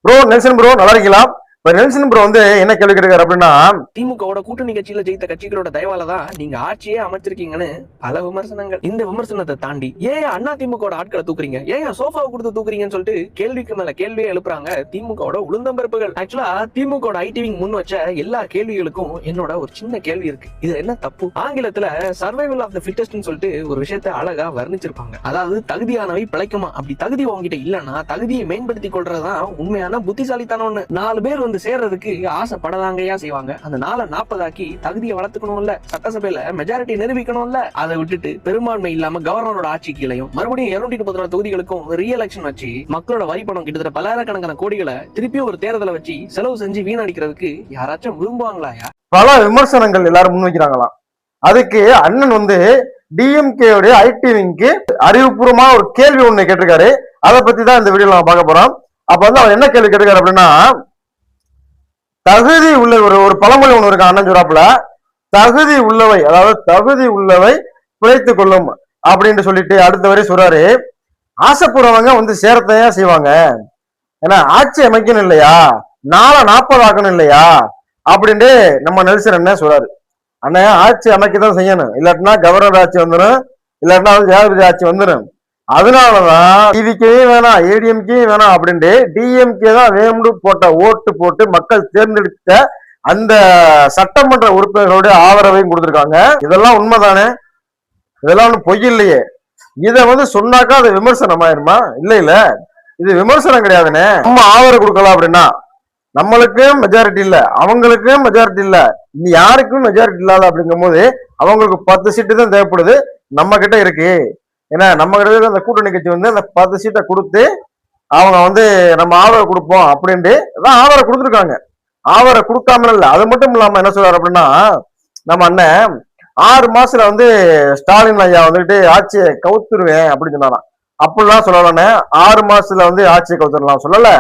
Bro Nelson bro நல்லா இருக்கீங்களா? Nelson bro வந்து என்ன கேள்வி கேட்கிறாரு அப்படின்னா, திமுகவோட கூட்டணி கட்சியில ஜெயித்த கட்சிகளோட தயவால தான் நீங்க ஆட்சியே அமைச்சிருக்கீங்கன்னு பல விமர்சனங்கள். இந்த விமர்சனத்தை தாண்டி ஏன் அண்ணா திமுகவோட ஆட்களை தூக்குறீங்க, ஏன் சோஃபாவை கொடுத்து தூக்குறீங்கன்னு சொல்லிட்டு கேள்விக்கு மேல கேள்வியே எழுப்புறாங்க திமுகவோட உளுந்தம்பருப்புகள். ஆக்சுவலா திமுகவோட ஐடி விங் முன் வச்ச எல்லா கேள்விகளுக்கும் என்னோட ஒரு சின்ன கேள்வி இருக்கு. இது என்ன தப்பு? ஆங்கிலத்துல சர்வைவல் ஆஃப் த ஃபிட்டஸ்ட்னு சொல்லிட்டு ஒரு விஷயத்தை அழகா வர்ணிச்சிருப்பாங்க. அதாவது தகுதியானவை பிழைக்குமா. அப்படி தகுதி உங்ககிட்ட இல்லைன்னா தகுதியை மேம்படுத்தி கொள்றதுதான் உண்மையான புத்திசாலித்தனம்னு. 4 பேர் வந்து சேர்றதுக்கு ஆசைப்படதாங்கயா செய்வாங்க. அந்த 4-40 ஆக்கி தகுதியை வளர்த்துக்கணும்ல, சட்டசபையில மெஜாரிட்டி நிரூபிக்கணும்ல. அதை விட்டுட்டு பெரும்பான்மை இல்லாம கவர்னரோட ஆட்சி கீழையும் மறுபடியும் 234 தொகுதிகளுக்கும் ரீஎலெக்ஷன் வச்சு மக்களோட வரி பணம் கிட்டத்தட்ட பல்லாயிரக்கணக்கான கோடிகளை திருப்பி ஒரு தேர்தலை வச்சு செலவு செஞ்சு வீணடிக்கிறதுக்கு யாராச்சும் விரும்புவாங்களாயா? பல விமர்சனங்கள் எல்லாரும் முன்வைக்கிறாங்களாம். அதுக்கு அண்ணன் வந்து டிஎம்கே உடைய ஐடி விங்க்கு அறிவுபூர்வமா ஒரு கேள்வி ஒண்ணு கேட்டிருக்காரு. அதை பத்தி தான் இந்த வீடியோல நம்ம பார்க்க போறோம். அப்ப வந்து அவர் என்ன கேள்வி கேட்டிருக்காரு அப்படின்னா, தகுதி உள்ள ஒரு பழமொழி ஒண்ணு இருக்கு அண்ணன் சொல்றாப்புல, தகுதி உள்ளவை, அதாவது தகுதி உள்ளவை பிழைத்துக் கொள்ளும் அப்படின்னு சொல்லிட்டு அடுத்த வரை சொல்றாரு, ஆசைப்படுறவங்க வந்து சேரத்தையா செய்வாங்க, ஏன்னா ஆட்சி அமைக்கணும் இல்லையா, 4-40 ஆக்கணும் இல்லையா அப்படின்ட்டு நம்ம நெல்சன் என்ன சொல்றாரு. அண்ணன் ஆட்சி அமைக்கதான் செய்யணும், இல்லாட்டினா கவர்னர் ஆட்சி வந்துடும், இல்லாட்டினா ஜனாதிபதி ஆட்சி வந்துடும். அதனாலதான் டிவிக்கே வேணாம் ஏடிஎம்கே வேணாம் அப்படின்ட்டு டிஎம்கே தான் வேணும்னு ஓட்டு போட்டு மக்கள் தேர்ந்தெடுத்த அந்த சட்டமன்ற உறுப்பினர்களுடைய ஆதரவையும் கொடுத்திருக்காங்க. இதெல்லாம் உண்மைதானே? இதெல்லாம் ஒன்றும் பொய் இல்லையே. இதை வந்து சொன்னாக்கா அது விமர்சனம் ஆயிருமா? இல்ல இது விமர்சனம் கிடையாதுன்னு. நம்ம ஆதரவு கொடுக்கலாம் அப்படின்னா நம்மளுக்கும் மெஜாரிட்டி இல்ல, அவங்களுக்கும் மெஜாரிட்டி இல்ல, இனி யாருக்கும் மெஜாரிட்டி இல்லாத அப்படிங்கும் போது அவங்களுக்கு 10 சீட்டு தான் தேவைப்படுது, நம்ம கிட்ட இருக்கு. ஏன்னா நம்ம கிட்ட அந்த கூட்டணி கட்சி வந்து அந்த 10 சீட்டை கொடுத்து அவங்க வந்து நம்ம ஆதரவு கொடுப்போம் அப்படின்ட்டு தான் ஆதரவு கொடுத்துருக்காங்க. ஆதரவு கொடுக்காம இல்லை. அது மட்டும் இல்லாம என்ன சொல்றாரு அப்படின்னா, நம்ம அண்ணன் 6 மாசத்துல வந்து ஸ்டாலின் ஐயா வந்துட்டு ஆட்சியை கவுத்துருவேன் அப்படின்னு சொன்னாராம். அப்படிலாம் சொல்லலானே, 6 மாசத்துல வந்து ஆட்சியை கவுத்துடலாம் சொல்லல.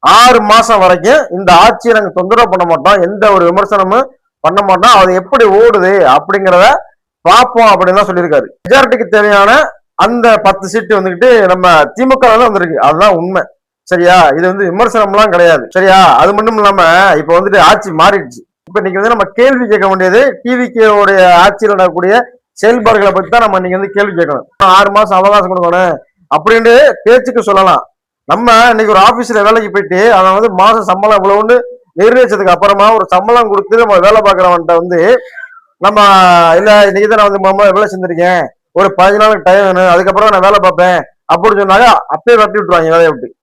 6 மாசம் வரைக்கும் இந்த ஆட்சியை நாங்க தொந்தரவு பண்ண மாட்டோம், எந்த ஒரு விமர்சனமும் பண்ண மாட்டோம், அது எப்படி ஓடுது அப்படிங்கிறத பார்ப்போம் அப்படின்னு தான் சொல்லியிருக்காரு. மெஜாரிட்டிக்கு தேவையான அந்த 10 சீட்டு வந்துகிட்டு நம்ம திமுக தான் வந்திருக்கு, அதுதான் உண்மை. சரியா? இது வந்து விமர்சனம்லாம் கிடையாது. சரியா? அது மட்டும் இல்லாம இப்ப வந்துட்டு ஆட்சி மாறிடுச்சு. இப்ப இன்னைக்கு வந்து நம்ம கேள்வி கேட்க வேண்டியது டிவிகே உடைய ஆட்சியில் நடக்கக்கூடிய செயல்பாடுகளை பத்தி தான் நம்ம இன்னைக்கு வந்து கேள்வி கேட்கணும். 6 மாசம் அவகாசம் கொடுக்கணும் அப்படின்ட்டு பேச்சுக்கு சொல்லலாம். நம்ம இன்னைக்கு ஒரு ஆபீஸ்ல வேலைக்கு போயிட்டு அவன் வந்து மாச சம்பளம் இவ்வளவுன்னு நிர்ணயிச்சதுக்கு அப்புறமா ஒரு சம்பளம் கொடுத்து நம்ம வேலை பார்க்கறவன்ட்ட வந்து நம்ம இல்ல இன்னைக்கு தான் நான் வந்து வேலை செஞ்சிருக்கேன், ஒரு 15 நாளுக்கு டைம் வேணும், அதுக்கப்புறம் நான் வேலை பார்ப்பேன் அப்படின்னு சொன்னாங்க, அப்பயே வெட்டி விட்டுருவாங்க வேலையை விட்டு.